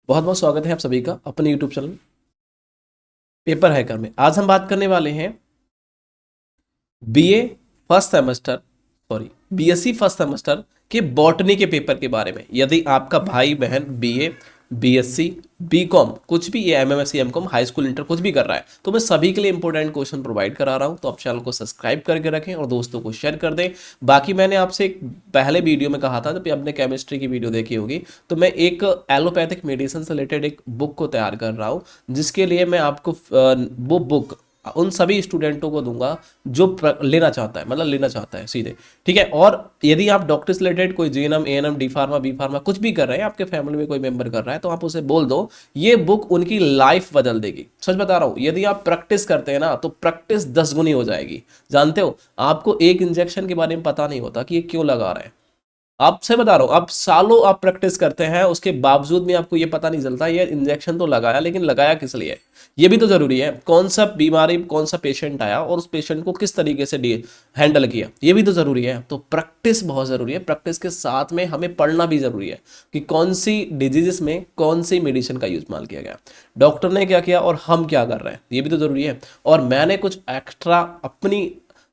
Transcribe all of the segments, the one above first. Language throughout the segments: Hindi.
बहुत बहुत स्वागत है आप सभी का अपने यूट्यूब चैनल पेपर हैकर में। आज हम बात करने वाले हैं BA first semester BSc first semester के बॉटनी के पेपर के बारे में। यदि आपका भाई बहन बीए बीएससी बीकॉम कुछ भी ये MMSc MCom high school inter कुछ भी कर रहा है तो मैं सभी के लिए इंपॉर्टेंट क्वेश्चन प्रोवाइड करा रहा हूं। तो आप चैनल को सब्सक्राइब करके रखें और दोस्तों को शेयर कर दें। बाकी मैंने आपसे एक पहले वीडियो में कहा था, जब आपने केमिस्ट्री की वीडियो देखी होगी, तो मैं एक एलोपैथिक मेडिसिन से रिलेटेड एक बुक को तैयार कर रहा हूँ, जिसके लिए मैं आपको वो बुक उन सभी स्टूडेंटों को दूंगा जो लेना चाहता है, मतलब लेना चाहता है सीधे। ठीक है। और यदि आप डॉक्टर से रिलेटेड कोई GNM ANM D pharma B pharma कुछ भी कर रहे हैं, आपके फैमिली में कोई मेंबर कर रहा है, तो आप उसे बोल दो, ये बुक उनकी लाइफ बदल देगी। सच बता रहा हूं, यदि आप प्रैक्टिस करते हैं ना तो प्रैक्टिस 10 गुनी हो जाएगी। जानते हो, आपको एक इंजेक्शन के बारे में पता नहीं होता कि ये क्यों लगा रहे हैं। आपसे बता रहा हूं, आप सालों आप प्रैक्टिस करते हैं, उसके बावजूद भी आपको ये पता नहीं चलता ये इंजेक्शन तो लगाया, लेकिन लगाया किस लिए। ये भी तो जरूरी है, कौन सा बीमारी कौन सा पेशेंट आया और उस पेशेंट को किस तरीके से हैंडल किया, ये भी तो जरूरी है। तो प्रैक्टिस बहुत जरूरी है। प्रैक्टिस के साथ में हमें पढ़ना भी जरूरी है कि कौन सी डिजीजेस में कौन सी मेडिसिन का इस्तेमाल किया गया, डॉक्टर ने क्या किया और हम क्या कर रहे हैं, ये भी तो जरूरी है। और मैंने कुछ एक्स्ट्रा अपनी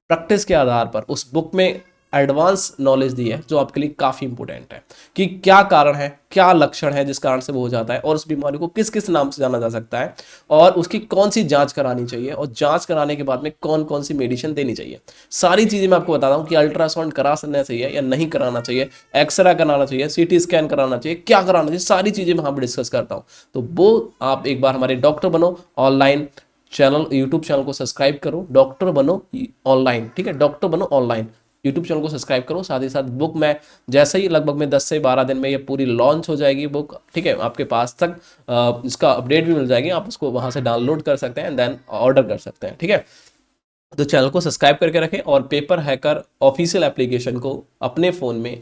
प्रैक्टिस के आधार पर उस बुक में एडवांस नॉलेज दी है, जो आपके लिए काफ़ी इंपॉर्टेंट है कि क्या कारण है, क्या लक्षण है जिस कारण से वो हो जाता है, और उस बीमारी को किस किस नाम से जाना जा सकता है, और उसकी कौन सी जांच करानी चाहिए, और जांच कराने के बाद में कौन कौन सी मेडिसिन देनी चाहिए। सारी चीज़ें मैं आपको बताता हूँ कि अल्ट्रासाउंड कराना चाहिए या नहीं कराना चाहिए, एक्सरे कराना चाहिए, सीटी स्कैन कराना चाहिए, क्या कराना चाहिए, सारी चीज़ें मैं यहाँ पर डिस्कस करता हूँ। तो वो आप एक बार हमारे डॉक्टर बनो ऑनलाइन चैनल यूट्यूब चैनल को सब्सक्राइब करो, डॉक्टर बनो ऑनलाइन। ठीक है, डॉक्टर बनो ऑनलाइन यूट्यूब चैनल को सब्सक्राइब करो। साथ ही साथ बुक में जैसे ही लगभग में 10 से 12 दिन में ये पूरी लॉन्च हो जाएगी बुक, ठीक है, आपके पास तक इसका अपडेट भी मिल जाएगी, आप उसको वहां से डाउनलोड कर सकते हैं, देन ऑर्डर कर सकते हैं। ठीक है, तो चैनल को सब्सक्राइब करके रखें और पेपर हैकर ऑफिशियल एप्लीकेशन को अपने फ़ोन में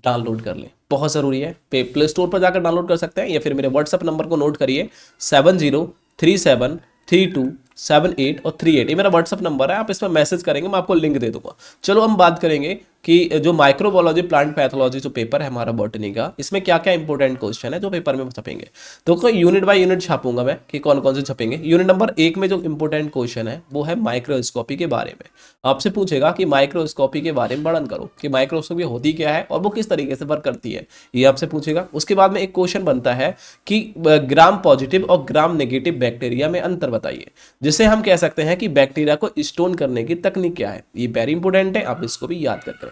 डाउनलोड कर लें, बहुत ज़रूरी है। प्ले स्टोर पर जाकर डाउनलोड कर सकते हैं, या फिर मेरे व्हाट्सअप नंबर को नोट करिए 70373278 और 38। ये मेरा व्हाट्सअप नंबर है, आप इस पर मैसेज करेंगे, मैं आपको लिंक दे दूंगा। चलो हम बात करेंगे कि जो माइक्रोबायोलॉजी प्लांट पैथोलॉजी जो पेपर है हमारा बॉटनी का, इसमें क्या क्या इंपॉर्टेंट क्वेश्चन है जो पेपर में छपेंगे। तो कोई यूनिट बाय यूनिट छापूंगा मैं कि कौन कौन से छपेंगे। यूनिट नंबर 1 में जो इंपॉर्टेंट क्वेश्चन है वो है माइक्रोस्कोपी के बारे में। आपसे पूछेगा कि माइक्रोस्कोपी के बारे में वर्णन करो कि माइक्रोस्कोपी होती क्या है और वो किस तरीके से वर्क करती है, ये आपसे पूछेगा। उसके बाद में एक क्वेश्चन बनता है कि ग्राम पॉजिटिव और ग्राम नेगेटिव बैक्टीरिया में अंतर बताइए, जिसे हम कह सकते हैं कि बैक्टीरिया को स्टोन करने की तकनीक क्या है। ये वेरी इंपॉर्टेंट है, आप इसको भी याद करके रखें।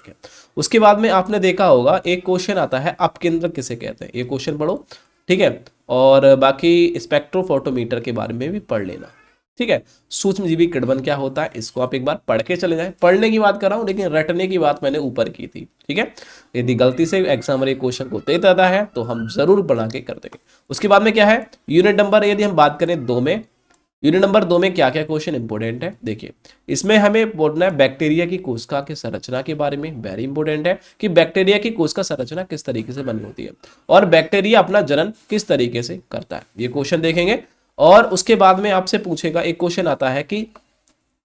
उसके बाद में आपने देखा होगा एक क्वेश्चन आता है अपकेंद्रक किसे कहते हैं, ये क्वेश्चन पढ़ो। ठीक है, और बाकी स्पेक्ट्रोफोटोमीटर के बारे में भी पढ़ लेना। ठीक है, सूक्ष्मजीवी किण्वन क्या होता है, इसको आप एक बार पढ़ के चले जाएं। पढ़ने की बात कर रहा हूं, लेकिन रटने की बात मैंने ऊपर की थी। ठीक है, यदि गलती से एग्जाम में क्वेश्चन को दे देता है तो हम जरूर बना के कर देंगे। उसके बाद में क्या है, यूनिट नंबर यदि हम बात करें 2 में, यूनिट नंबर 2 में क्या क्या क्वेश्चन इंपॉर्टेंट है देखिए। इसमें हमें बोलना है बैक्टीरिया की कोशिका की संरचना के बारे में। वेरी इंपॉर्टेंट है कि बैक्टीरिया की कोशिका संरचना किस तरीके से बनी होती है और बैक्टीरिया अपना जनन किस तरीके से करता है, ये क्वेश्चन देखेंगे। और उसके बाद में आपसे पूछेगा, एक क्वेश्चन आता है कि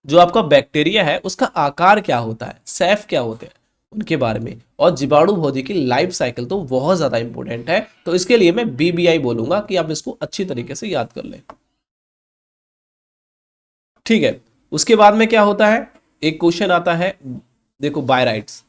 जो आपका बैक्टीरिया है उसका आकार क्या होता है, सैफ क्या होते हैं, उनके बारे में। और जीवाणु भोजी की लाइफ साइकिल तो बहुत ज्यादा इंपॉर्टेंट है, तो इसके लिए मैं बीबीआई बोलूंगा कि आप इसको अच्छी तरीके से याद कर लें। ठीक है, उसके बाद में क्या होता है, एक क्वेश्चन आता है, देखो बायराइट्स।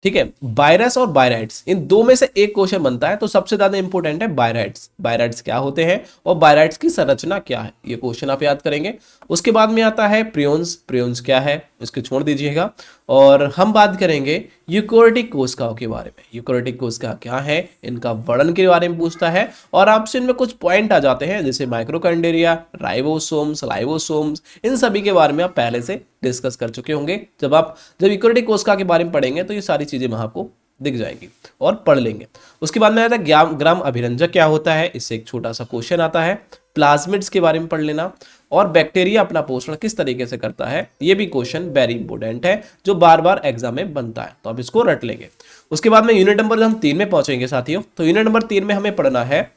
ठीक है, वायरस और बायराइट्स इन दो में से एक क्वेश्चन बनता है, तो सबसे ज्यादा इंपॉर्टेंट है बायराइट्स। बायराइट्स क्या होते हैं और बायराइट्स की संरचना क्या है, ये क्वेश्चन आप याद करेंगे। उसके बाद में आता है प्रियोन्स। प्रियोन्स क्या है इसको छोड़ दीजिएगा, और हम बात करेंगे यूकोरियोटिक कोशिकाओं के बारे में। यूकोरियोटिक कोशिका क्या है, इनका वर्णन के बारे में पूछता है, और आपसे इनमें कुछ पॉइंट आ जाते हैं जैसे माइक्रोकैंडेरिया, राइबोसोम्स, लाइबोसोम्स, इन सभी के बारे में आप पहले से डिस्कस कर चुके होंगे। जब यूकोरियोटिक कोशिका के बारे में पढ़ेंगे तो ये सारी चीजें वहां आपको दिख जाएगी और पढ़ लेंगे। उसके बाद में आता है ग्राम अभिरंजक क्या होता है, इससे एक छोटा सा क्वेश्चन आता है। प्लाज्मिड्स के बारे में पढ़ लेना, और बैक्टीरिया अपना पोषण किस तरीके से करता है, ये भी क्वेश्चन वेरी इंपॉर्टेंट है जो बार बार एग्जाम में बनता है, तो आप इसको रट लेंगे। उसके बाद में यूनिट नंबर हम 3 में पहुंचेंगे साथियों, तो यूनिट नंबर 3 में हमें पढ़ना है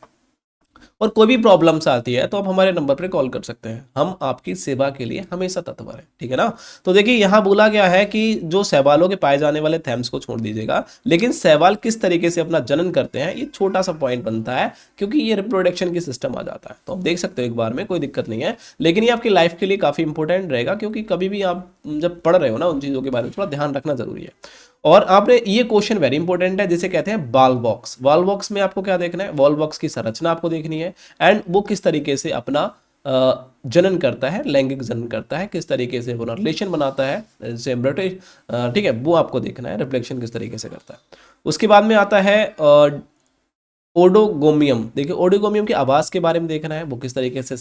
और कोई भी प्रॉब्लम्स आती है तो आप हमारे नंबर पर कॉल कर सकते हैं, हम आपकी सेवा के लिए हमेशा तत्पर हैं, ठीक है ना। तो देखिए यहाँ बोला गया है कि जो शैवालों के पाए जाने वाले थैम्स को छोड़ दीजिएगा, लेकिन शैवाल किस तरीके से अपना जनन करते हैं ये छोटा सा पॉइंट बनता है, क्योंकि ये रिप्रोडक्शन की सिस्टम आ जाता है। तो आप देख सकते हो एक बार में, कोई दिक्कत नहीं है, लेकिन ये आपकी लाइफ के लिए काफी इंपॉर्टेंट रहेगा, क्योंकि कभी भी आप जब पढ़ रहे हो ना उन चीजों के बारे में थोड़ा ध्यान रखना जरूरी है। और आपने ये क्वेश्चन वेरी इंपॉर्टेंट है जिसे कहते हैं बॉल बॉक्स। बॉल बॉक्स में आपको क्या देखना है, बॉल बॉक्स की संरचना आपको देखनी है, एंड वो किस तरीके से अपना जनन करता है, लैंगिक जनन करता है, किस तरीके से वो रिलेशन बनाता है, जैसे ब्रिटिश, ठीक है, वो आपको देखना है, रिफ्लेक्शन किस तरीके से करता है। उसके बाद में आता है ओडोगोमियम। देखिए ओडोगोमियम के आवास के बारे में देखना है, वो किस तरीके से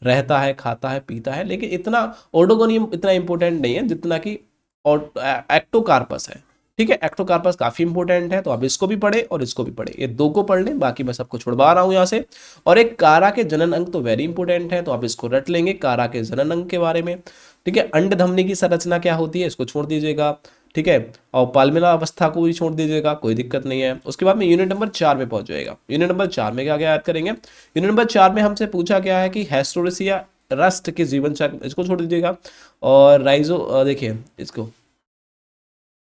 रहता है, खाता है, पीता है, लेकिन इतना ओडोगोनियम इतना इंपॉर्टेंट नहीं है जितना कि एक्टोकार्पस है, ठीक है। एक्टोकार्पस काफी इंपॉर्टेंट है, तो आप इसको भी पढ़े और इसको भी पढ़े, ये दो को पढ़ लें, बाकी मैं सबको छुड़वा रहा हूं यहाँ से। और एक कारा के जनन अंग तो वेरी इंपॉर्टेंट है, तो आप इसको रट लेंगे कारा के जनन अंग के बारे में, ठीक है। अंड धमनी की संरचना क्या होती है इसको छोड़ दीजिएगा, ठीक है। और पाल्मिला अवस्था को भी छोड़ दीजिएगा, कोई दिक्कत नहीं है। उसके बाद में यूनिट नंबर 4 में पहुंच जाएगा। यूनिट नंबर 4 में क्या क्या याद करेंगे, यूनिट नंबर 4 में हमसे पूछा गया है कि हेस्टोरेसिया रस्ट के जीवन चक्र, इसको छोड़ दीजिएगा। और राइजो, देखिए इसको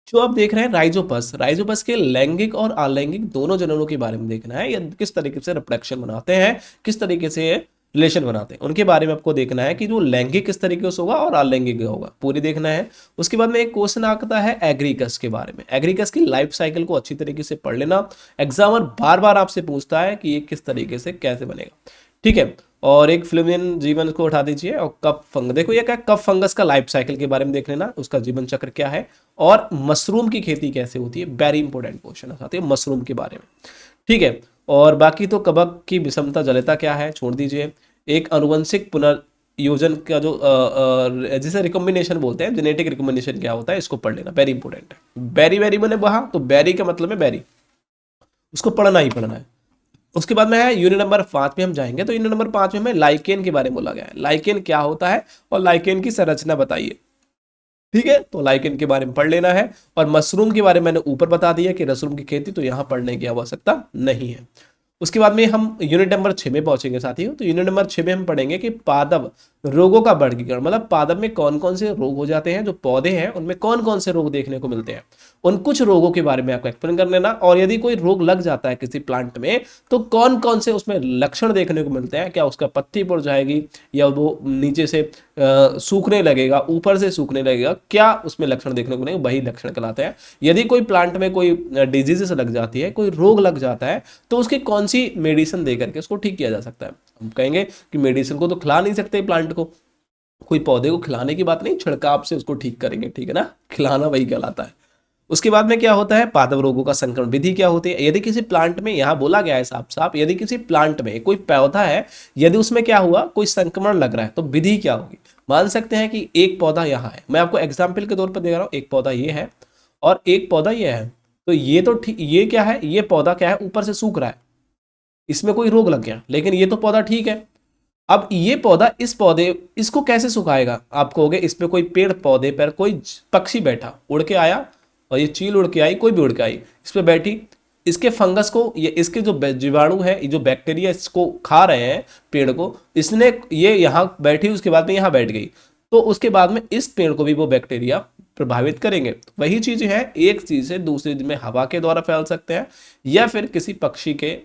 जो आप देख रहे हैं राइजोपस, राइजोपस के लैंगिक और अलैंगिक दोनों जननों के बारे में देखना है, या किस तरीके से रिप्रोडक्शन बनाते हैं, किस तरीके से रिलेशन बनाते हैं, उनके बारे में आपको देखना है कि जो लैंगिक किस तरीके से होगा और अलैंगिक होगा, पूरी देखना है। उसके बाद में एक क्वेश्चन आता है एग्रीकस के बारे में, एग्रीकस की लाइफ साइकिल को अच्छी तरीके से पढ़ लेना, एग्जामर बार बार आपसे पूछता है कि ये किस तरीके से कैसे बनेगा, ठीक है। और एक फ्लूमियन जीवन को उठा दीजिए, और कप फंगस, देखो ये क्या, कप फंगस का लाइफ साइकिल के बारे में देख लेना, उसका जीवन चक्र क्या है, और मशरूम की खेती कैसे होती है, वेरी इंपॉर्टेंट क्वेश्चन आते हैं मशरूम के बारे में, ठीक है। और बाकी तो कवक की विषमता जलता क्या है छोड़ दीजिए। एक अनुवंशिक पुनर्योजन का जो जिसे रिकॉम्बिनेशन बोलते हैं, जेनेटिक रिकॉम्बिनेशन क्या होता है, इसको पढ़ लेना, वेरी इंपॉर्टेंट है। बेरी वेरी मैंने वहां, तो बेरी का मतलब है बेरी, उसको पढ़ना ही पढ़ना है। उसके बाद में है यूनिट नंबर 5 में हम जाएंगे, तो यूनिट नंबर 5 में हमें लाइकेन के बारे में बोला गया है, लाइकेन क्या होता है और लाइकेन की संरचना बताइए, ठीक है। तो लाइकेन के बारे में पढ़ लेना है। और मशरूम के बारे में मैंने ऊपर बता दिया कि मशरूम की खेती, तो यहां पढ़ने की आवश्यकता नहीं है। उसके बाद में हम यूनिट नंबर 6 में पहुंचेंगे साथियों, तो यूनिट नंबर 6 में हम पढ़ेंगे कि पादप रोगों का वर्गीकरण, मतलब पादप में कौन कौन से रोग हो जाते हैं, जो पौधे हैं उनमें कौन कौन से रोग देखने को मिलते हैं, उन कुछ रोगों के बारे में आपको एक्सप्लेन कर लेना। और यदि कोई रोग लग जाता है किसी प्लांट में, तो कौन कौन से उसमें लक्षण देखने को मिलते हैं, क्या उसका पत्ती पड़ जाएगी, या वो नीचे से सूखने लगेगा, ऊपर से सूखने लगेगा, क्या उसमें लक्षण देखने को नहीं, वही लक्षण कहलाते हैं। यदि कोई प्लांट में कोई डिजीज लग जाती है, कोई रोग लग जाता है, तो उसकी कौन सी मेडिसिन दे करके उसको ठीक किया जा सकता है। हम कहेंगे कि मेडिसिन को तो खिला नहीं सकते प्लांट को, कोई पौधे को खिलाने की बात नहीं, छिड़काव से उसको ठीक करेंगे, ठीक है ना, खिलाना वही कहलाता है। उसके बाद में क्या होता है, पादप रोगों का संक्रमण विधि क्या होती है। यदि किसी प्लांट में, यहां बोला गया है साफ साफ, यदि किसी प्लांट में कोई पौधा है, यदि उसमें क्या हुआ, कोई संक्रमण लग रहा है, तो विधि क्या होगी। मान सकते हैं कि एक पौधा यहाँ है, मैं आपको एग्जाम्पल के तौर पर दे रहा हूँ, एक पौधा ये है और एक पौधा ये है, तो ये तो ठीक, ये क्या है, ये पौधा क्या है, ऊपर से सूख रहा है, इसमें कोई रोग लग गया, लेकिन ये तो पौधा ठीक है। अब ये पौधा, इस पौधे, इसको कैसे सुखाएगा, आप कहोगे इस पे कोई पेड़ पौधे पर कोई पक्षी बैठा, उड़ के आया, और ये चील उड़ के आई, कोई भी उड़ के आई, इस पे बैठी, इसके फंगस को, ये इसके जो जीवाणु है, ये जो बैक्टीरिया इसको खा रहे हैं पेड़ को, इसने, ये यहाँ बैठी, उसके बाद में यहाँ बैठ गई, तो उसके बाद में इस पेड़ को भी वो बैक्टीरिया प्रभावित करेंगे। वही चीज है, एक चीज से दूसरी चीज में हवा के द्वारा फैल सकते हैं, या फिर किसी पक्षी के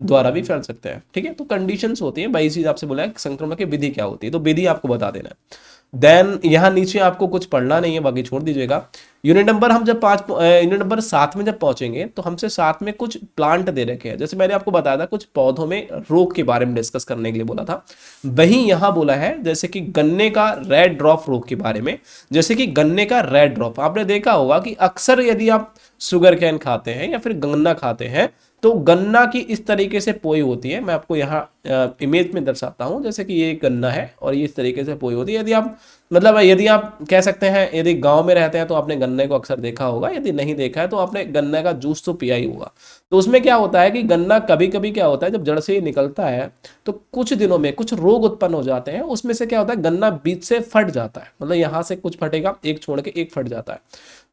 द्वारा भी फैल सकते हैं, ठीक है। तो कंडीशंस होती है, वही चीज आपसे बोला है संक्रमण की विधि क्या होती है, तो विधि आपको बता देना है। देन यहाँ नीचे आपको कुछ पढ़ना नहीं है, बाकी छोड़ दीजिएगा। यूनिट नंबर हम जब यूनिट नंबर 7 में जब पहुंचेंगे, तो हमसे साथ में कुछ प्लांट दे रखे हैं, जैसे मैंने आपको बताया था कुछ पौधों में रोग के बारे में डिस्कस करने के लिए बोला था, वही यहाँ बोला है, जैसे कि गन्ने का रेड ड्रॉप रोग के बारे में। जैसे कि गन्ने का रेड ड्रॉप, आपने देखा होगा कि अक्सर यदि आप शुगर कैन खाते हैं या फिर गन्ना खाते हैं, तो गन्ना की इस तरीके से पोई होती है, मैं आपको यहाँ इमेज में दर्शाता हूँ, जैसे कि ये गन्ना है और ये इस तरीके से पोई होती है। यदि आप, मतलब यदि आप कह सकते हैं, यदि गांव में रहते हैं तो आपने गन्ने को अक्सर देखा होगा, यदि नहीं देखा है तो आपने गन्ने का जूस तो पिया ही होगा। तो उसमें क्या होता है कि गन्ना कभी कभी क्या होता है, जब जड़ से ही निकलता है, तो कुछ दिनों में कुछ रोग उत्पन्न हो जाते हैं, उसमें से क्या होता है, गन्ना बीच से फट जाता है, मतलब यहाँ से कुछ फटेगा, एक छोड़ के एक फट जाता है।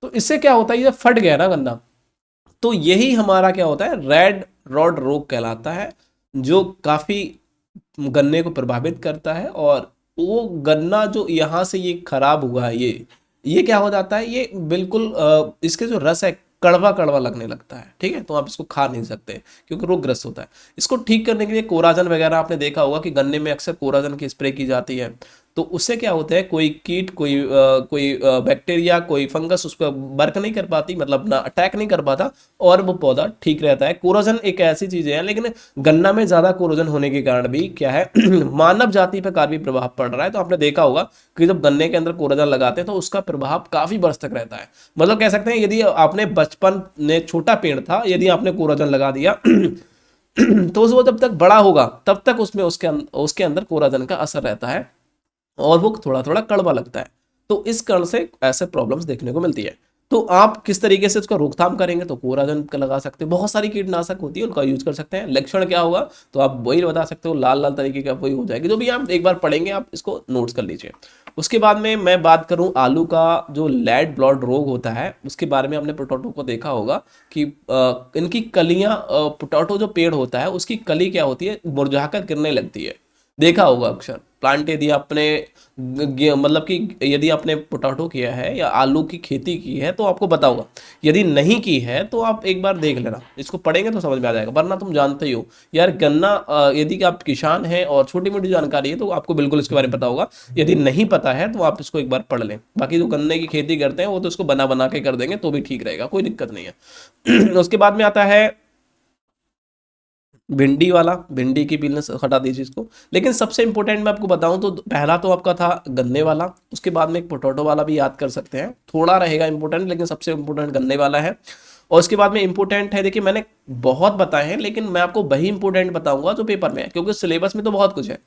तो इससे क्या होता है, ये फट गया ना गन्ना, तो यही हमारा क्या होता है, रेड रॉड रोग कहलाता है, जो काफ़ी गन्ने को प्रभावित करता है। और वो गन्ना जो यहाँ से ये खराब हुआ है, ये क्या हो जाता है, ये बिल्कुल इसके जो रस है कड़वा कड़वा लगने लगता है। ठीक है, तो आप इसको खा नहीं सकते क्योंकि रोगग्रस्त होता है। इसको ठीक करने के लिए कोराजन वगैरह आपने देखा होगा कि गन्ने में अक्सर कोराजन की स्प्रे की जाती है। तो उससे क्या होता है, कोई कीट, कोई बैक्टीरिया, कोई फंगस उस पर वर्क नहीं कर पाती, मतलब ना अटैक नहीं कर पाता, और वो पौधा ठीक रहता है। कोरोजन एक ऐसी चीज है, लेकिन गन्ना में ज्यादा कोरोजन होने के कारण भी क्या है मानव जाति पर काफी प्रभाव पड़ रहा है। तो आपने देखा होगा कि जब गन्ने के अंदर कोरोजन लगाते हैं तो उसका प्रभाव काफी वर्ष तक रहता है। मतलब कह सकते हैं यदि आपने बचपन में, छोटा पेड़ था, यदि आपने कोरोजन लगा दिया तो वो जब तक बड़ा होगा तब तक उसमें उसके अंदर कोराजन का असर रहता है और वो थोड़ा थोड़ा कड़वा लगता है। तो इस कारण से ऐसे प्रॉब्लम्स देखने को मिलती है। तो आप किस तरीके से उसका रोकथाम करेंगे, तो कोराजन का लगा सकते हैं। बहुत सारी कीटनाशक होती है, उनका यूज कर सकते हैं। लक्षण क्या होगा तो आप वही बता सकते हो, लाल लाल तरीके का वही हो जाएगी। जो भी आप एक बार पढ़ेंगे आप इसको नोट्स कर लीजिए। उसके बाद में मैं बात करूं आलू का जो लैड ब्लॉट रोग होता है उसके बारे में। आपने पोटैटो को देखा होगा कि इनकी कलियां, पोटैटो जो पेड़ होता है उसकी कली क्या होती है, मुरझाकर गिरने लगती है। देखा होगा अक्सर प्लांट, यदि आपने मतलब कि यदि आपने पोटैटो किया है या आलू की खेती की है तो आपको पता होगा। यदि नहीं की है तो आप एक बार देख लेना, इसको पढ़ेंगे तो समझ में आ जाएगा। वरना तुम जानते ही हो यार, गन्ना यदि आप किसान हैं और छोटी मोटी जानकारी है तो आपको बिल्कुल इसके बारे में पता होगा। यदि नहीं पता है तो आप इसको एक बार पढ़ लें। बाकी जो गन्ने की खेती करते हैं वो तो इसको बना बना के कर देंगे तो भी ठीक रहेगा, कोई दिक्कत नहीं है। उसके बाद में आता है भिंडी वाला, भिंडी की बिजनेस हटा दीजिए इसको। लेकिन सबसे इंपॉर्टेंट मैं आपको बताऊं तो पहला तो आपका था गन्ने वाला, उसके बाद में एक पोटैटो वाला भी याद कर सकते हैं, थोड़ा रहेगा इंपॉर्टेंट, लेकिन सबसे इंपॉर्टेंट गन्ने वाला है। और उसके बाद में इंपॉर्टेंट है, देखिए मैंने बहुत बताए हैं लेकिन मैं आपको वही इंपॉर्टेंट बताऊंगा जो पेपर में है, क्योंकि सिलेबस में तो बहुत कुछ है।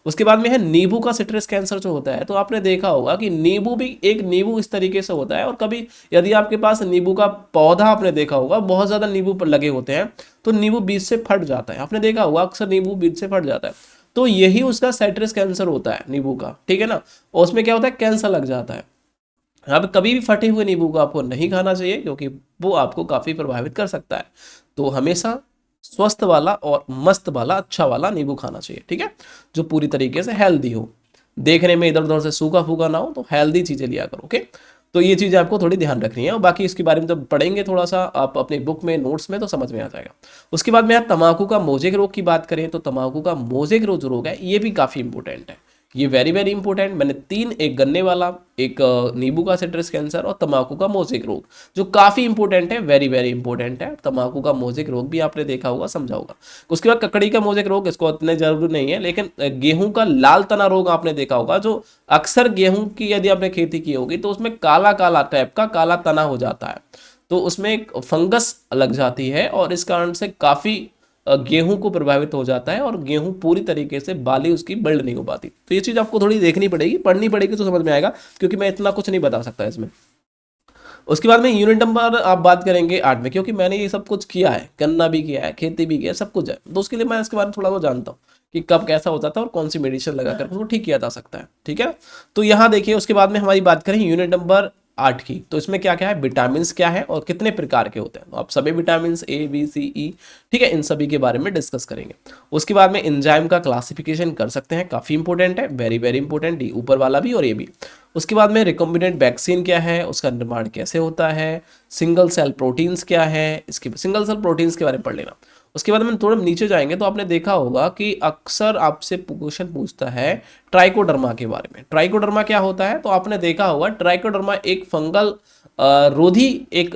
उसके बाद में है नींबू का सिट्रस कैंसर जो होता है। तो आपने देखा होगा कि नींबू भी, एक नींबू इस तरीके से होता है, और कभी यदि आपके पास नींबू का पौधा आपने देखा होगा, बहुत ज्यादा नींबू पर लगे होते हैं तो नींबू बीज से फट जाता है। आपने देखा होगा अक्सर नींबू बीज से फट जाता है, तो यही उसका साइट्रस कैंसर होता है नींबू का। ठीक है ना, और उसमें क्या होता है, कैंसर लग जाता है। अब कभी भी फटे हुए नींबू को आपको नहीं खाना चाहिए क्योंकि वो आपको काफी प्रभावित कर सकता है। तो हमेशा स्वस्थ वाला और मस्त वाला, अच्छा वाला नींबू खाना चाहिए। ठीक है, जो पूरी तरीके से हेल्दी हो, देखने में इधर उधर से सूखा फूका ना हो, तो हेल्दी चीजें लिया करो। ओके, तो ये चीजें आपको थोड़ी ध्यान रखनी है, और बाकी इसके बारे में जब पढ़ेंगे थोड़ा सा आप अपने बुक में, नोट्स में, तो समझ में आ जाएगा। उसके बाद में तंबाकू का मोजेक रोग की बात करें तो तंबाकू का मोजेक रोग जो रोग है ये भी काफी इंपॉर्टेंट है। ये वेरी वेरी इंपॉर्टेंट। मैंने तीन, एक गन्ने वाला, एक नींबू का सिट्रस कैंसर, और तंबाकू का मोजेक रोग, जो काफी इंपॉर्टेंट है, वेरी वेरी इंपॉर्टेंट है। तंबाकू का मोजेक रोग भी आपने देखा होगा, समझा होगा। उसके बाद ककड़ी का मोजेक रोग, इसको इतने जरूरी नहीं है, लेकिन गेहूं का लाल तना रोग आपने देखा होगा, जो अक्सर गेहूं की यदि आपने खेती की होगी तो उसमें काला काला टाइप का काला तना हो जाता है, तो उसमें एक फंगस लग जाती है और इस कारण से काफी गेहूं को प्रभावित हो जाता है और गेहूं पूरी तरीके से बाली उसकी बिल्ड नहीं हो पाती। तो ये चीज आपको थोड़ी देखनी पड़ेगी, पढ़नी पड़ेगी तो समझ में आएगा, क्योंकि मैं इतना कुछ नहीं बता सकता इसमें। उसके बाद में यूनिट नंबर आप बात करेंगे 8 में, क्योंकि मैंने ये सब कुछ किया है, गन्ना भी किया है, खेती भी किया है, सब कुछ है, तो उसके लिए मैं इसके बारे में थोड़ा बहुत जानता हूँ कि कब कैसा होता था और कौन सी मेडिसिन लगाकर उसको ठीक किया जा सकता है। ठीक है, तो यहाँ देखिए उसके बाद में हमारी बात करें यूनिट नंबर 8 की, तो इसमें क्या क्या है, विटामिन क्या है और कितने प्रकार के होते हैं। तो आप सभी विटामिन ए बी सी ई, ठीक है, इन सभी के बारे में डिस्कस करेंगे। उसके बाद में एंजाइम का क्लासिफिकेशन कर सकते हैं, काफी इंपॉर्टेंट है, वेरी वेरी इंपॉर्टेंट, डी ऊपर वाला भी और ये भी। उसके बाद में रिकॉम्बिनेंट वैक्सीन क्या है, उसका निर्माण कैसे होता है, सिंगल सेल प्रोटीन्स क्या है, इसके सिंगल सेल प्रोटीन्स के बारे में पढ़ लेना। उसके बाद में थोड़ा नीचे जाएंगे तो आपने देखा होगा कि अक्सर आपसे क्वेश्चन पूछता है ट्राइकोडर्मा के बारे में। ट्राइकोडर्मा क्या होता है, तो आपने देखा होगा ट्राइकोडर्मा एक फंगल रोधी एक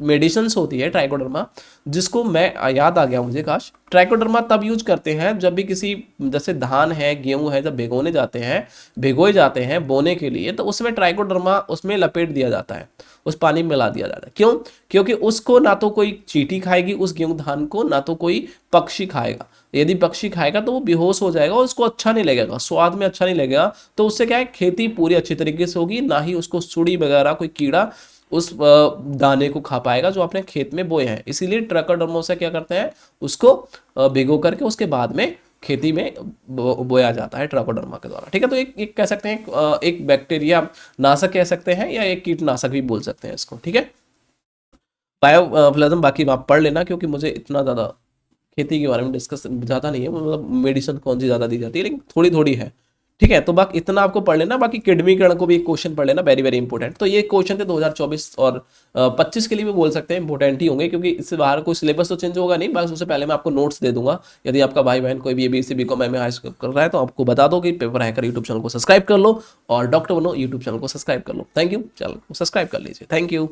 मेडिसिन्स होती है ट्राइकोडर्मा, जिसको मैं याद आ गया मुझे, काश। ट्राइकोडर्मा तब यूज करते हैं जब भी किसी, जैसे धान है, गेहूं है, जब भिगोने जाते हैं, भिगोए जाते हैं बोने के लिए, तो उसमें ट्राइकोडर्मा उसमें लपेट दिया जाता है, उस पानी में मिला दिया जाता है। क्यों? क्योंकि उसको ना तो कोई चींटी खाएगी उस गेहूं धान को, ना तो कोई पक्षी खाएगा। यदि पक्षी खाएगा तो वो बेहोश हो जाएगा और उसको अच्छा नहीं लगेगा, स्वाद में अच्छा नहीं लगेगा, तो उससे क्या है, खेती पूरी अच्छी तरीके से होगी, ना ही उसको सुड़ी वगैरह कोई कीड़ा उस दाने को खा पाएगा जो आपने खेत में बोए हैं। इसीलिए ट्राइकोडर्मा से क्या करते हैं, उसको भिगो करके उसके बाद में खेती में बोया जाता है ट्राइकोडर्मा के द्वारा। ठीक है, तो एक कह सकते हैं, एक बैक्टीरिया नाशक कह सकते हैं या एक कीटनाशक भी बोल सकते हैं इसको। ठीक है, बायोप्लाज्म बाकी आप पढ़ लेना, क्योंकि मुझे इतना ज़्यादा खेती के बारे में डिस्कस ज़्यादा नहीं है, मतलब मेडिसिन कौन सी ज़्यादा दी जाती है, लेकिन थोड़ी थोड़ी है। ठीक है, तो बाकी इतना आपको पढ़ लेना, बाकी किडनीकरण को भी एक क्वेश्चन पढ़ लेना, वेरी वेरी इंपॉर्टेंट। तो ये क्वेश्चन थे 2024 और 25 के लिए भी बोल सकते हैं इंपॉर्टेंट ही होंगे, क्योंकि इससे बाहर कोई सिलेबस तो चेंज होगा नहीं, बस उससे पहले मैं आपको नोट्स दे दूंगा। यदि आपका भाई बहन कोई भी बीएससी बीकॉम एमए हाई कर रहा है तो आपको बता दो कि पेपर हैकर यूट्यूब चैनल को सब्सक्राइब कर लो और डॉक्टर बनो यूट्यूब चैनल को सब्सक्राइब कर लो। थैंक यू, चैनल को सब्सक्राइब कर लीजिए। Thank you.